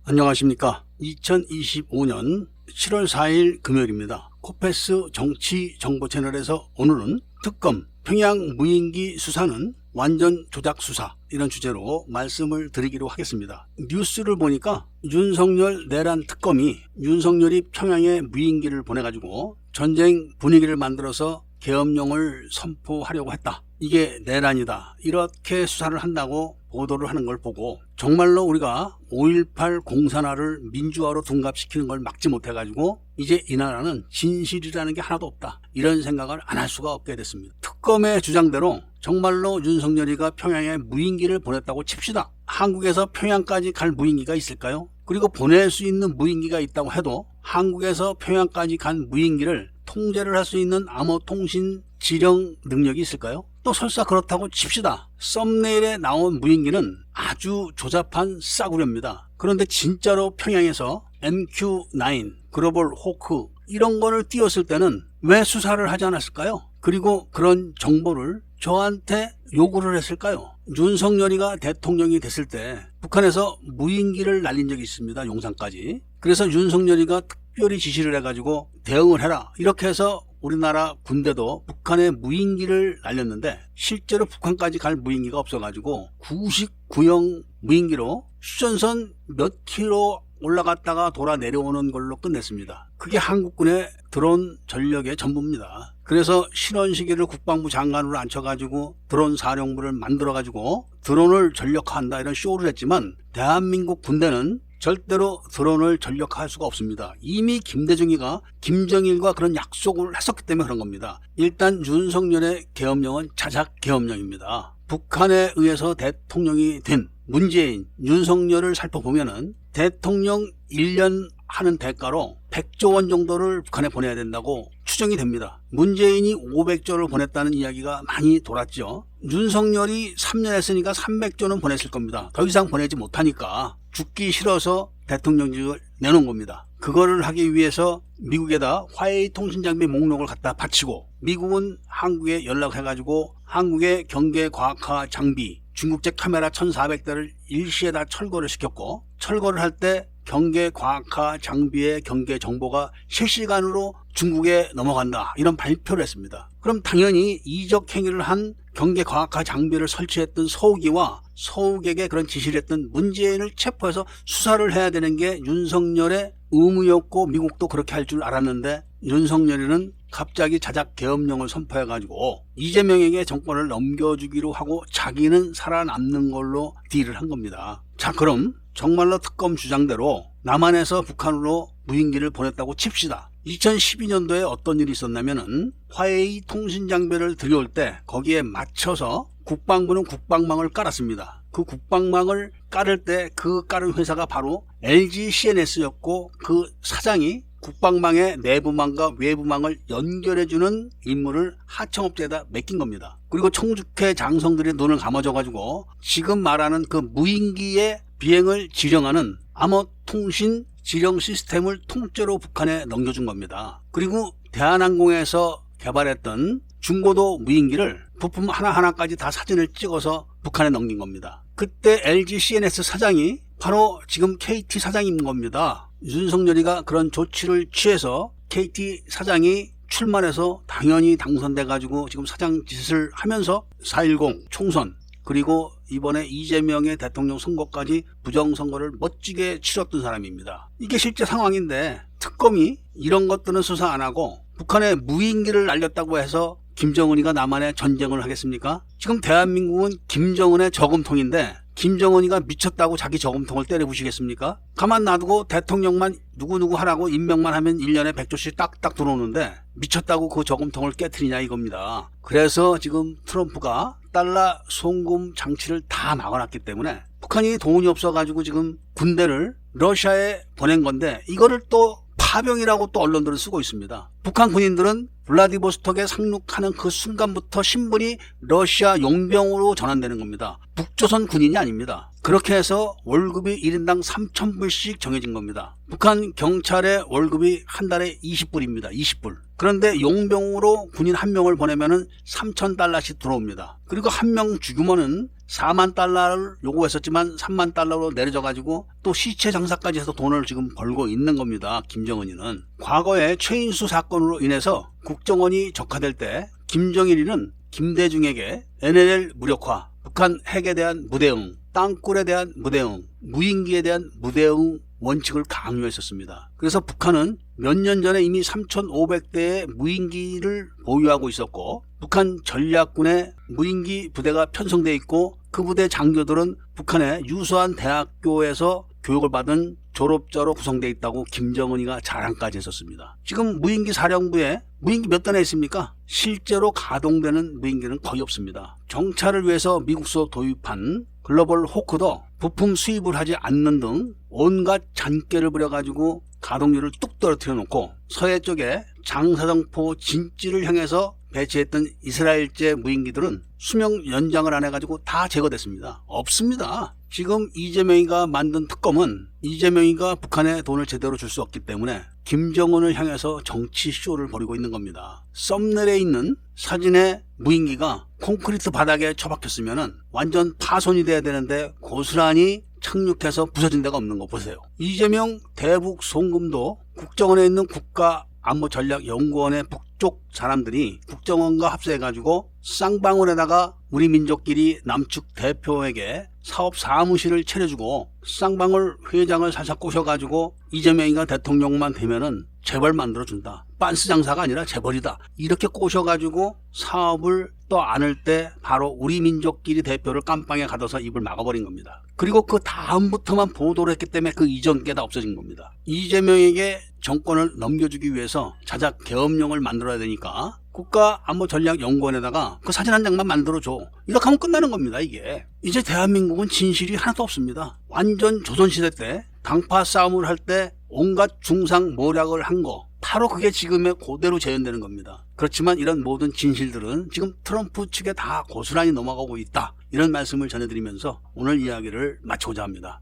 안녕하십니까. 2025년 7월 4일 금요일입니다. 코페스 정치 정보 채널에서 오늘은 특검 평양 무인기 수사는 완전 조작 수사, 이런 주제로 말씀을 드리기로 하겠습니다. 뉴스를 보니까 윤석열 내란 특검이 윤석열이 평양에 무인기를 보내가지고 전쟁 분위기를 만들어서 계엄령을 선포하려고 했다, 이게 내란이다, 이렇게 수사를 한다고 보도를 하는 걸 보고 정말로 우리가 5.18 공산화를 민주화로 둔갑시키는 걸 막지 못해가지고 이제 이 나라는 진실이라는 게 하나도 없다, 이런 생각을 안 할 수가 없게 됐습니다. 특검의 주장대로 정말로 윤석열이가 평양에 무인기를 보냈다고 칩시다. 한국에서 평양까지 갈 무인기가 있을까요? 그리고 보낼 수 있는 무인기가 있다고 해도 한국에서 평양까지 간 무인기를 통제를 할 수 있는 암호통신 지령 능력이 있을까요? 또 설사 그렇다고 칩시다. 썸네일에 나온 무인기는 아주 조잡한 싸구려입니다. 그런데 진짜로 평양에서 MQ-9, 글로벌 호크 이런 거를 띄웠을 때는 왜 수사를 하지 않았을까요? 그리고 그런 정보를 저한테 요구를 했을까요? 윤석열이가 대통령이 됐을 때 북한에서 무인기를 날린 적이 있습니다. 용산까지. 그래서 윤석열이가 특별히 지시를 해가지고 대응을 해라, 이렇게 해서 우리나라 군대도 북한에 무인기를 날렸는데 실제로 북한까지 갈 무인기가 없어가지고 99형 무인기로 휴전선 몇 킬로 올라갔다가 돌아 내려오는 걸로 끝냈습니다. 그게 한국군의 드론 전력의 전부입니다. 그래서 신원식이를 국방부 장관으로 앉혀가지고 드론 사령부를 만들어가지고 드론을 전력화한다, 이런 쇼를 했지만 대한민국 군대는 절대로 드론을 전력화할 수가 없습니다. 이미 김대중이가 김정일과 그런 약속을 했었기 때문에 그런 겁니다. 일단 윤석열의 계엄령은 자작 계엄령입니다. 북한에 의해서 대통령이 된 문재인, 윤석열을 살펴보면은 대통령 1년 하는 대가로 100조 원 정도를 북한에 보내야 된다고 추정이 됩니다. 문재인이 500조를 보냈다는 이야기가 많이 돌았죠. 윤석열이 3년 했으니까 300조는 보냈을 겁니다. 더 이상 보내지 못하니까 죽기 싫어서 대통령직을 내놓은 겁니다. 그거를 하기 위해서 미국에다 화웨이 통신장비 목록을 갖다 바치고 미국은 한국에 연락해가지고 한국의 경계과학화 장비, 중국제 카메라 1400대를 일시에다 철거를 시켰고, 철거를 할 때 경계과학화 장비의 경계 정보가 실시간으로 중국에 넘어간다, 이런 발표를 했습니다. 그럼 당연히 이적 행위를 한 경계과학화 장비를 설치했던 서욱이와 서욱에게 그런 지시를 했던 문재인을 체포해서 수사를 해야 되는 게 윤석열의 의무였고 미국도 그렇게 할 줄 알았는데 윤석열이는 갑자기 자작 계엄령을 선포해가지고 이재명에게 정권을 넘겨주기로 하고 자기는 살아남는 걸로 딜을 한 겁니다. 자, 그럼 정말로 특검 주장대로 남한에서 북한으로 무인기를 보냈다고 칩시다. 2012년도에 어떤 일이 있었냐면은 화웨이 통신장비를 들여올 때 거기에 맞춰서 국방부는 국방망을 깔았습니다. 그 국방망을 깔을 때 그 깔은 회사가 바로 LG CNS였고 그 사장이 국방망의 내부망과 외부망을 연결해주는 임무를 하청업체에다 맡긴 겁니다. 그리고 청주회 장성들이 눈을 감아줘가지고 지금 말하는 그 무인기의 비행을 지령하는 암호통신 지령 시스템을 통째로 북한에 넘겨준 겁니다. 그리고 대한항공에서 개발했던 중고도 무인기를 부품 하나하나까지 다 사진을 찍어서 북한에 넘긴 겁니다. 그때 LG CNS 사장이 바로 지금 KT 사장인 겁니다. 윤석열이가 그런 조치를 취해서 KT 사장이 출마해서 당연히 당선돼가지고 지금 사장 짓을 하면서 4.10 총선, 그리고 이번에 이재명의 대통령 선거까지 부정선거를 멋지게 치렀던 사람입니다. 이게 실제 상황인데 특검이 이런 것들은 수사 안 하고 북한에 무인기를 날렸다고 해서 김정은이가 남한에 전쟁을 하겠습니까? 지금 대한민국은 김정은의 저금통인데 김정은이가 미쳤다고 자기 저금통을 때려부시겠습니까? 가만 놔두고 대통령만 누구누구 하라고 임명만 하면 1년에 100조씩 딱딱 들어오는데 미쳤다고 그 저금통을 깨트리냐, 이겁니다. 그래서 지금 트럼프가 달러 송금 장치를 다 막아놨기 때문에 북한이 돈이 없어가지고 지금 군대를 러시아에 보낸 건데 이거를 또 파병이라고 또 언론들은 쓰고 있습니다. 북한 군인들은 블라디보스톡에 상륙하는 그 순간부터 신분이 러시아 용병으로 전환되는 겁니다. 북조선 군인이 아닙니다. 그렇게 해서 월급이 1인당 3,000불씩 정해진 겁니다. 북한 경찰의 월급이 한 달에 20불입니다. 20불. 그런데 용병으로 군인 한 명을 보내면은 3,000달러씩 들어옵니다. 그리고 한 명 죽으면은 4만 달러를 요구했었지만 3만 달러로 내려져가지고 또 시체 장사까지 해서 돈을 지금 벌고 있는 겁니다. 김정은이는. 과거에 최인수 사건으로 인해서 국정원이 적화될 때 김정일이는 김대중에게 NLL 무력화, 북한 핵에 대한 무대응, 땅굴에 대한 무대응, 무인기에 대한 무대응 원칙을 강요했었습니다. 그래서 북한은 몇 년 전에 이미 3,500대의 무인기를 보유하고 있었고 북한 전략군의 무인기 부대가 편성돼 있고 그 부대 장교들은 북한의 유수한 대학교에서 교육을 받은 졸업자로 구성되어 있다고 김정은이가 자랑까지 했었습니다. 지금 무인기 사령부에 무인기 몇 대나 있습니까? 실제로 가동되는 무인기는 거의 없습니다. 정찰을 위해서 미국서 도입한 글로벌 호크도 부품 수입을 하지 않는 등 온갖 잔꾀를 부려가지고 가동률을 뚝 떨어뜨려 놓고 서해 쪽에 장사정포 진지를 향해서 배치했던 이스라엘제 무인기들은 수명 연장을 안 해가지고 다 제거됐습니다. 없습니다. 지금 이재명이가 만든 특검은 이재명이가 북한에 돈을 제대로 줄 수 없기 때문에 김정은을 향해서 정치 쇼를 벌이고 있는 겁니다. 썸네일에 있는 사진의 무인기가 콘크리트 바닥에 처박혔으면 완전 파손이 돼야 되는데 고스란히 착륙해서 부서진 데가 없는 거 보세요. 이재명 대북 송금도 국정원에 있는 국가안보전략연구원의 북쪽 사람들이 국정원과 합세해가지고 쌍방울에다가 우리 민족끼리 남측 대표에게 사업 사무실을 차려주고 쌍방울 회장을 살살 꼬셔가지고 이재명이가 대통령만 되면은 재벌 만들어준다. 빤스 장사가 아니라 재벌이다. 이렇게 꼬셔가지고 사업을 또 안을 때 바로 우리 민족끼리 대표를 깜빵에 가둬서 입을 막아버린 겁니다. 그리고 그 다음부터만 보도를 했기 때문에 그 이전 게 다 없어진 겁니다. 이재명에게 정권을 넘겨주기 위해서 자작 계엄령을 만들어야 되니까 국가안보전략연구원에다가 그 사진 한 장만 만들어줘. 이렇게 하면 끝나는 겁니다. 이게. 이제 대한민국은 진실이 하나도 없습니다. 완전 조선시대 때 당파 싸움을 할 때 온갖 중상모략을 한 거 바로 그게 지금의 그대로 재현되는 겁니다. 그렇지만 이런 모든 진실들은 지금 트럼프 측에 다 고스란히 넘어가고 있다. 이런 말씀을 전해드리면서 오늘 이야기를 마치고자 합니다.